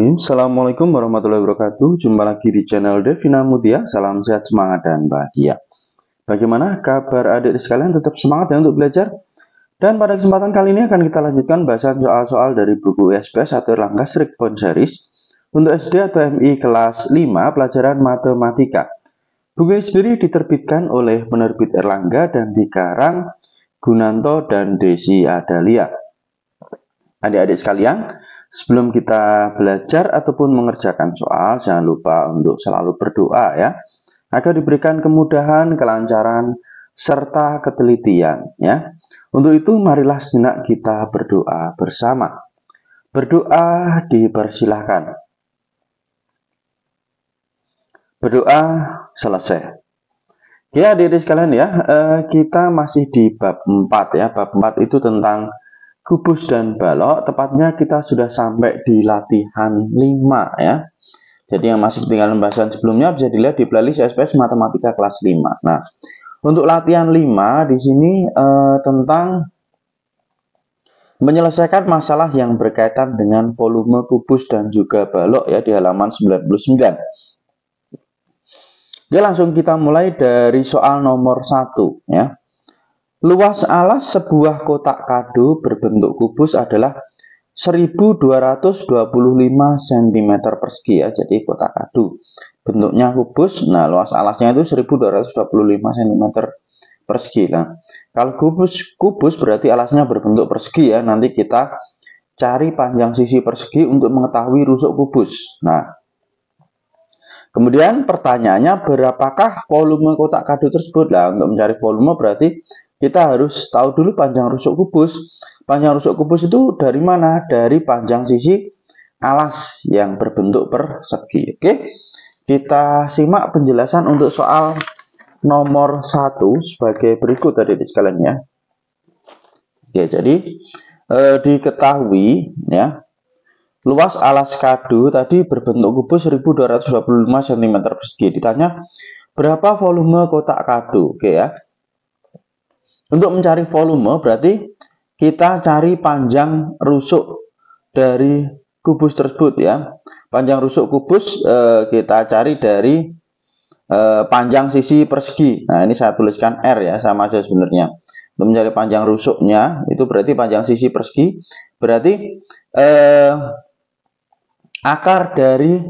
Bismillahirrahmanirrahim. Assalamualaikum warahmatullahi wabarakatuh. Jumpa lagi di channel Devina Mutia. Salam sehat, semangat, dan bahagia. Bagaimana kabar adik sekalian? Tetap semangat ya untuk belajar. Dan pada kesempatan kali ini akan kita lanjutkan bahasan soal-soal dari buku SPS atau Erlangga Strict Point Series untuk SD atau MI kelas 5 pelajaran matematika. Buku ini sendiri diterbitkan oleh penerbit Erlangga dan dikarang Gunanto dan Desi Adalia. Adik-adik sekalian, sebelum kita belajar ataupun mengerjakan soal, jangan lupa untuk selalu berdoa ya, agar diberikan kemudahan, kelancaran, serta ketelitian ya. Untuk itu marilah sejenak kita berdoa bersama. Berdoa dipersilahkan. Berdoa selesai. Oke adik-adik sekalian ya, kita masih di bab 4 ya. Bab 4 itu tentang kubus dan balok, tepatnya kita sudah sampai di latihan 5 ya. Jadi yang masih ketinggalan pembahasan sebelumnya bisa dilihat di playlist SPS Matematika kelas 5. Nah, untuk latihan 5 di sini tentang menyelesaikan masalah yang berkaitan dengan volume kubus dan juga balok ya di halaman 99. Oke, langsung kita mulai dari soal nomor 1 ya. Luas alas sebuah kotak kado berbentuk kubus adalah 1225 cm persegi ya. Jadi kotak kado bentuknya kubus. Nah, luas alasnya itu 1225 cm persegi. Nah, kalau kubus berarti alasnya berbentuk persegi ya. Nanti kita cari panjang sisi persegi untuk mengetahui rusuk kubus. Nah, kemudian pertanyaannya berapakah volume kotak kado tersebut? Nah, untuk mencari volume berarti kita harus tahu dulu panjang rusuk kubus. Panjang rusuk kubus itu dari mana? Dari panjang sisi alas yang berbentuk persegi. Oke, kita simak penjelasan untuk soal nomor 1 sebagai berikut tadi sekalian ya. Oke, jadi diketahui ya, luas alas kado tadi berbentuk kubus 1225 cm persegi. Ditanya berapa volume kotak kado. Oke ya. Untuk mencari volume berarti kita cari panjang rusuk dari kubus tersebut ya. Panjang rusuk kubus kita cari dari panjang sisi persegi. Nah, ini saya tuliskan R ya, sama aja sebenarnya. Untuk mencari panjang rusuknya itu berarti panjang sisi persegi. Berarti akar dari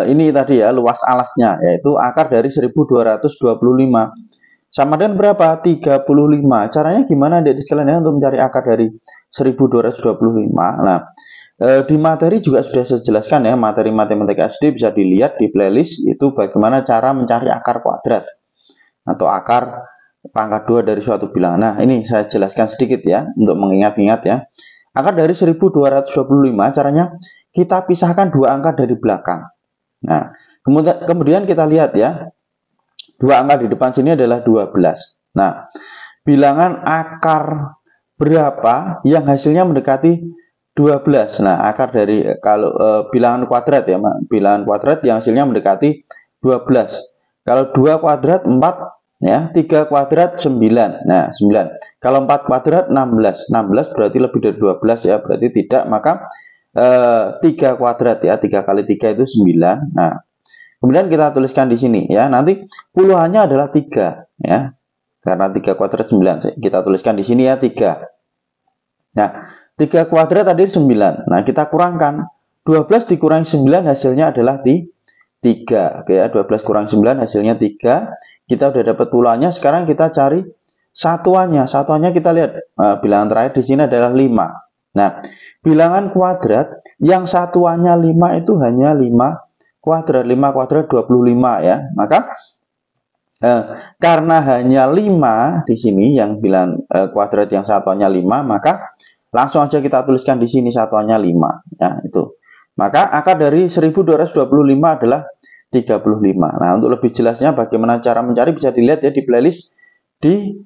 ini tadi ya, luas alasnya yaitu akar dari 1225. Sama dengan berapa? 35. Caranya gimana adik sekalian ya untuk mencari akar dari 1225? Nah, di materi juga sudah saya jelaskan ya, materi matematika SD bisa dilihat di playlist itu bagaimana cara mencari akar kuadrat atau akar pangkat 2 dari suatu bilangan. Nah, ini saya jelaskan sedikit ya untuk mengingat-ingat ya. Akar dari 1225 caranya kita pisahkan dua angka dari belakang. Nah, kemudian kita lihat ya. Dua angka di depan sini adalah 12. Nah, bilangan akar berapa yang hasilnya mendekati 12. Nah, akar dari kalau bilangan kuadrat ya, bilangan kuadrat yang hasilnya mendekati 12. Kalau 2 kuadrat 4 ya, 3 kuadrat 9. Nah, 9. Kalau 4 kuadrat 16. 16 berarti lebih dari 12 ya, berarti tidak, maka 3 kuadrat ya, 3 kali 3 itu 9. Nah, kemudian kita tuliskan di sini ya, nanti puluhannya adalah 3 ya. Karena 3 kuadrat 9. Kita tuliskan di sini ya 3. Nah, 3 kuadrat tadi 9. Nah, kita kurangkan 12 dikurangi 9 hasilnya adalah 3. Oke ya, 12 kurang 9 hasilnya 3. Kita udah dapat puluhannya, sekarang kita cari satuannya. Satuannya kita lihat bilangan terakhir di sini adalah 5. Nah, bilangan kuadrat yang satuannya 5 itu hanya 5 kuadrat. 5 kuadrat 25 ya. Maka karena hanya 5 di sini yang bilangan kuadrat yang satuannya 5, maka langsung aja kita tuliskan di sini satuannya 5 ya, itu. Maka akar dari 1225 adalah 35. Nah, untuk lebih jelasnya bagaimana cara mencari bisa dilihat ya di playlist di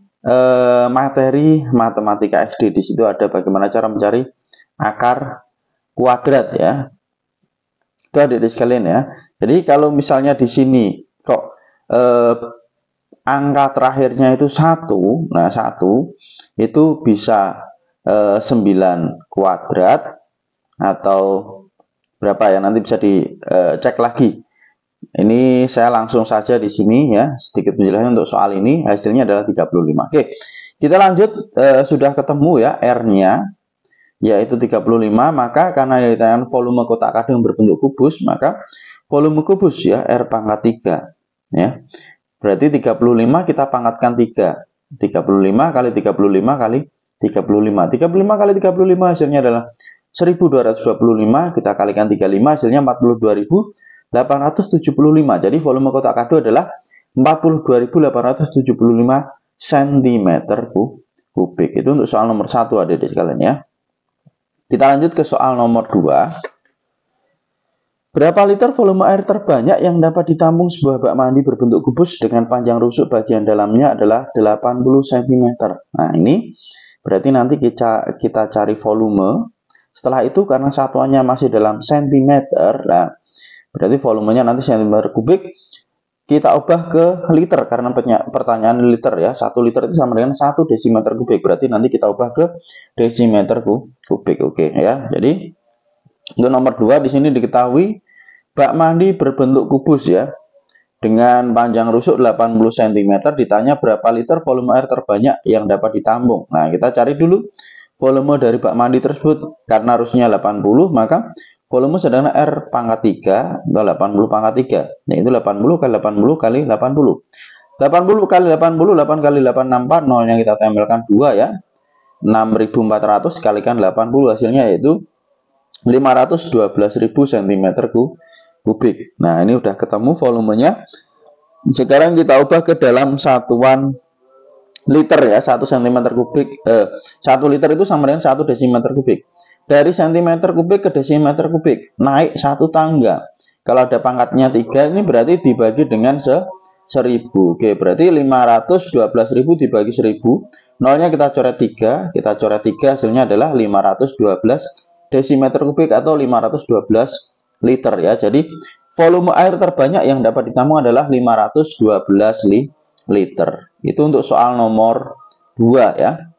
materi matematika SD. Di situ ada bagaimana cara mencari akar kuadrat ya. Itu adik-adik sekalian ya. Jadi kalau misalnya di sini kok angka terakhirnya itu 1, nah 1 itu bisa 9 kuadrat atau berapa ya, nanti bisa dicek lagi. Ini saya langsung saja di sini ya, sedikit penjelasan untuk soal ini, hasilnya adalah 35. Oke, kita lanjut, sudah ketemu ya R-nya, yaitu 35, maka karena ditanyakan volume kotak kado yang berbentuk kubus, maka volume kubus ya, R pangkat 3. Ya, berarti 35 kita pangkatkan 3. 35 kali 35 kali 35. 35 kali 35 hasilnya adalah 1225, kita kalikan 35 hasilnya 42.875. Jadi volume kotak kado adalah 42.875 cm kubik. Itu untuk soal nomor 1 adik-adik sekalian ya. Kita lanjut ke soal nomor 2. Berapa liter volume air terbanyak yang dapat ditampung sebuah bak mandi berbentuk kubus dengan panjang rusuk bagian dalamnya adalah 80 cm. Nah, ini berarti nanti kita cari volume. Setelah itu karena satuannya masih dalam cm, nah, berarti volumenya nanti cm kubik. Kita ubah ke liter karena pertanyaan liter ya. 1 liter itu sama dengan 1 desimeter kubik. Berarti nanti kita ubah ke desimeter kubik. Oke ya. Jadi untuk nomor 2 di sini diketahui bak mandi berbentuk kubus ya, dengan panjang rusuk 80 cm, ditanya berapa liter volume air terbanyak yang dapat ditampung. Nah, kita cari dulu volume dari bak mandi tersebut. Karena rusuknya 80, maka volume sederhana R pangkat 3, atau 80 pangkat 3. Yaitu 80 kali 80 kali 80. 80 kali 80, 8 kali 8, 64, nolnya kita tempelkan 2 ya. 6.400 kalikan 80, hasilnya yaitu 512.000 cm kubik. Nah, ini udah ketemu volumenya. Sekarang kita ubah ke dalam satuan liter ya, 1 cm kubik. 1 liter itu sama dengan 1 desimeter kubik. Dari cm kubik ke desimeter kubik naik 1 tangga. Kalau ada pangkatnya 3, ini berarti dibagi dengan 1000. Oke, berarti 512.000 dibagi 1000. Nolnya kita coret 3, hasilnya adalah 512 desimeter kubik atau 512 liter ya. Jadi volume air terbanyak yang dapat ditampung adalah 512 liter. Itu untuk soal nomor 2 ya.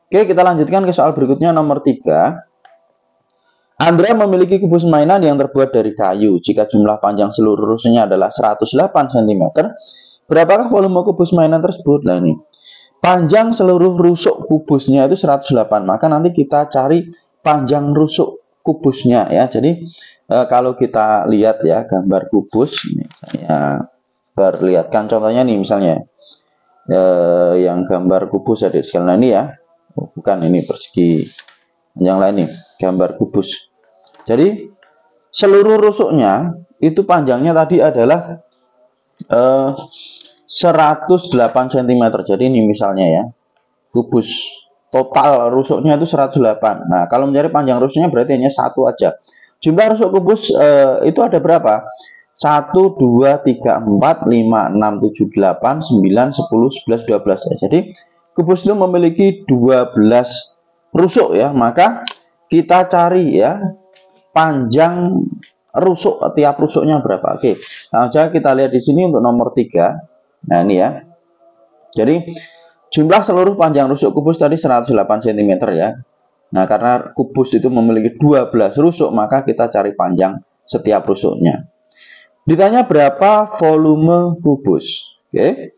Oke, kita lanjutkan ke soal berikutnya nomor 3. Andra memiliki kubus mainan yang terbuat dari kayu. Jika jumlah panjang seluruh rusuknya adalah 108 cm, berapakah volume kubus mainan tersebut? Nah, ini panjang seluruh rusuk kubusnya itu 108, maka nanti kita cari panjang rusuk kubusnya ya. Jadi kalau kita lihat ya gambar kubus, ini saya perlihatkan contohnya nih, misalnya yang gambar kubus adik sekalian. Nah, ini ya, bukan ini persegi yang lain nih, gambar kubus. Jadi seluruh rusuknya itu panjangnya tadi adalah 108 cm. Jadi ini misalnya ya, kubus total rusuknya itu 108. Nah, kalau mencari panjang rusuknya berarti hanya 1 aja. Jumlah rusuk kubus itu ada berapa? 1, 2, 3, 4, 5, 6, 7, 8, 9, 10, 11, 12 ya. Jadi kubus itu memiliki 12 rusuk ya. Maka kita cari ya panjang rusuk, tiap rusuknya berapa. Oke, nah aja kita lihat di sini untuk nomor 3. Nah, ini ya. Jadi jumlah seluruh panjang rusuk kubus tadi 108 cm ya. Nah, karena kubus itu memiliki 12 rusuk, maka kita cari panjang setiap rusuknya. Ditanya berapa volume kubus. Oke.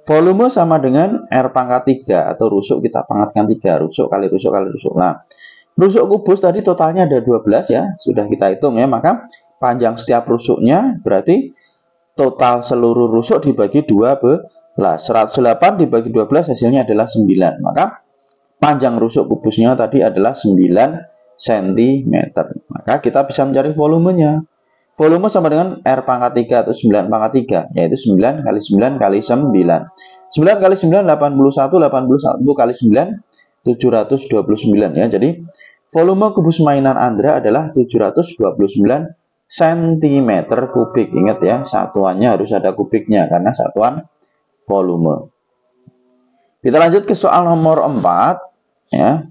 Volume sama dengan R pangkat 3 atau rusuk kita pangkatkan 3, rusuk kali rusuk kali rusuk. Nah, rusuk kubus tadi totalnya ada 12 ya, sudah kita hitung ya, maka panjang setiap rusuknya berarti total seluruh rusuk dibagi 12. 108 dibagi 12 hasilnya adalah 9. Maka panjang rusuk kubusnya tadi adalah 9 cm. Maka kita bisa mencari volumenya. Volume sama dengan R pangkat 3 atau 9 pangkat 3, yaitu 9 kali 9 kali 9. 9 kali 9, 81, 81 kali 9, 729 ya. Jadi volume kubus mainan Andra adalah 729 cm kubik. Ingat ya, satuannya harus ada kubiknya karena satuan volume. Kita lanjut ke soal nomor 4 ya.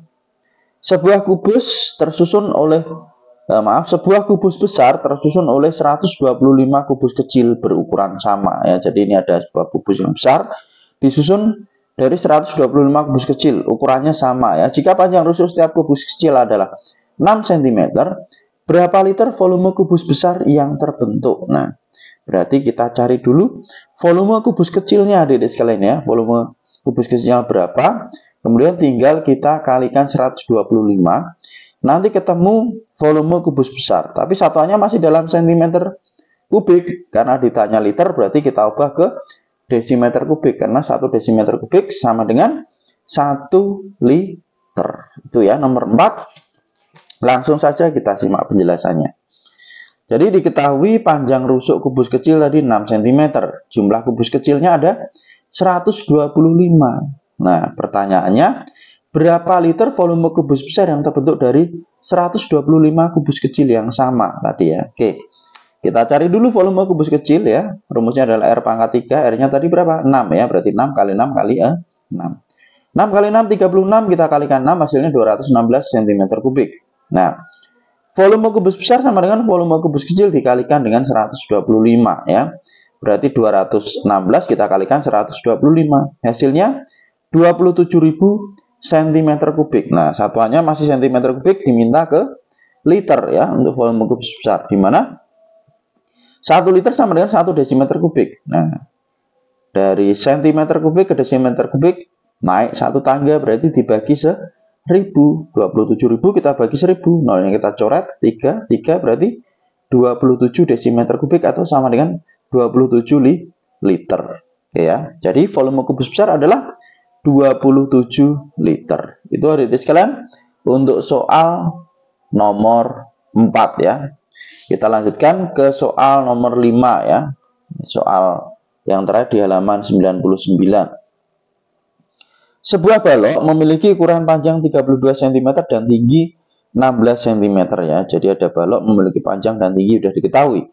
Sebuah kubus besar tersusun oleh 125 kubus kecil berukuran sama ya. Jadi ini ada sebuah kubus yang besar disusun dari 125 kubus kecil, ukurannya sama ya. Jika panjang rusuk setiap kubus kecil adalah 6 cm, Berapa liter volume kubus besar yang terbentuk? Nah, berarti kita cari dulu volume kubus kecilnya adik-adik sekalian ya. Volume kubus kecilnya berapa? Kemudian tinggal kita kalikan 125. Nanti ketemu volume kubus besar. Tapi satuannya masih dalam sentimeter kubik. Karena ditanya liter berarti kita ubah ke desimeter kubik. Karena 1 desimeter kubik sama dengan 1 liter. Itu ya nomor 4. Langsung saja kita simak penjelasannya. Jadi diketahui panjang rusuk kubus kecil tadi 6 cm. Jumlah kubus kecilnya ada 125. Nah, pertanyaannya, berapa liter volume kubus besar yang terbentuk dari 125 kubus kecil yang sama tadi ya? Oke, kita cari dulu volume kubus kecil ya. Rumusnya adalah R pangkat 3. R-nya tadi berapa? 6 ya, berarti 6 kali 6 kali 6. 6 kali 6, 36. Kita kalikan 6, hasilnya 216 cm kubik. Nah, volume kubus besar sama dengan volume kubus kecil dikalikan dengan 125 ya. Berarti 216 kita kalikan 125. Hasilnya 27.000 cm kubik. Nah, satuannya masih cm kubik, diminta ke liter ya untuk volume kubus besar. Di mana 1 liter sama dengan 1 desimeter kubik. Nah, dari cm kubik ke desimeter kubik naik 1 tangga, berarti dibagi 1000. 27.000 kita bagi 1000. Nolnya kita coret 3 berarti 27 desimeter kubik atau sama dengan 27 liter. Oke ya. Jadi volume kubus besar adalah 27 liter. Itu adik-adik sekalian untuk soal nomor 4 ya. Kita lanjutkan ke soal nomor 5 ya. Soal yang terakhir di halaman 99. Sebuah balok memiliki ukuran panjang 32 cm dan tinggi 16 cm ya. Jadi ada balok memiliki panjang dan tinggi sudah diketahui.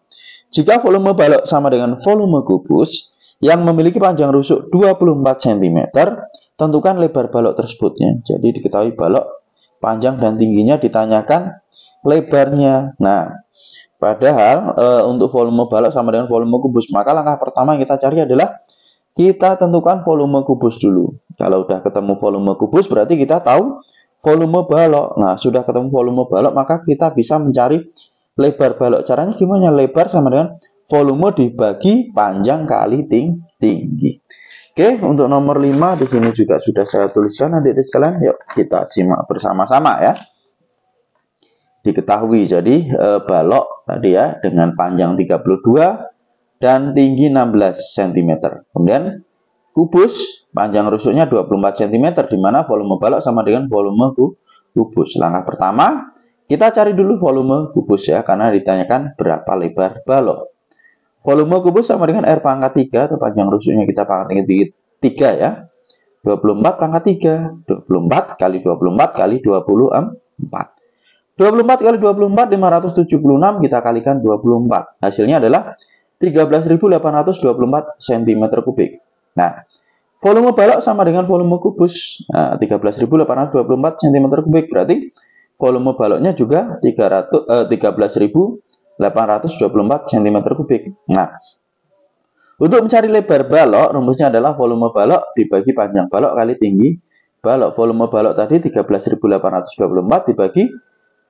Jika volume balok sama dengan volume kubus yang memiliki panjang rusuk 24 cm, tentukan lebar balok tersebut ya. Jadi diketahui balok panjang dan tingginya, ditanyakan lebarnya. Nah, padahal untuk volume balok sama dengan volume kubus, maka langkah pertama yang kita cari adalah kita tentukan volume kubus dulu. Kalau udah ketemu volume kubus berarti kita tahu volume balok. Nah, sudah ketemu volume balok maka kita bisa mencari lebar balok. Caranya gimana? Lebar sama dengan volume dibagi panjang kali tinggi. Oke, untuk nomor 5 di sini juga sudah saya tuliskan adik-adik sekalian. Yuk kita simak bersama-sama ya. Diketahui jadi balok tadi ya dengan panjang 32 dan tinggi 16 cm. Kemudian kubus panjang rusuknya 24 cm, di mana volume balok sama dengan volume kubus. Langkah pertama, kita cari dulu volume kubus ya, karena ditanyakan berapa lebar balok. Volume kubus sama dengan R pangkat 3, atau panjang rusuknya kita pangkat tinggi 3 ya. 24 pangkat 3, 24 kali 24 kali 24. 24 kali 24, 576, kita kalikan 24. Hasilnya adalah 13.824 cm kubik. Nah, volume balok sama dengan volume kubus. Nah, 13.824 cm kubik berarti volume baloknya juga 13.824 cm kubik. Nah, untuk mencari lebar balok, rumusnya adalah volume balok dibagi panjang balok kali tinggi balok. Volume balok tadi 13.824 dibagi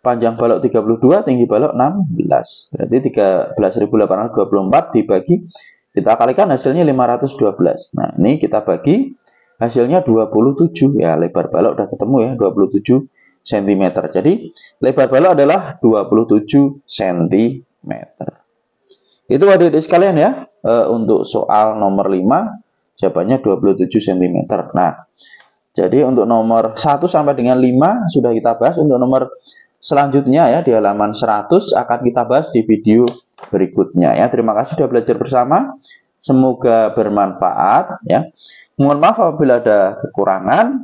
panjang balok 32, tinggi balok 16. Berarti 13.824 dibagi, kita kalikan hasilnya 512. Nah, ini kita bagi, hasilnya 27. Ya, lebar balok udah ketemu ya, 27 cm. Jadi, lebar balok adalah 27 cm. Itu adik-adik sekalian ya, untuk soal nomor 5, jawabannya 27 cm. Nah, jadi untuk nomor 1 sampai dengan 5 sudah kita bahas. Untuk nomor selanjutnya ya di halaman 100 akan kita bahas di video berikutnya ya. Terima kasih sudah belajar bersama. Semoga bermanfaat ya. Mohon maaf apabila ada kekurangan.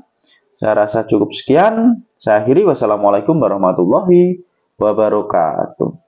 Saya rasa cukup sekian. Saya akhiri. Wassalamualaikum warahmatullahi wabarakatuh.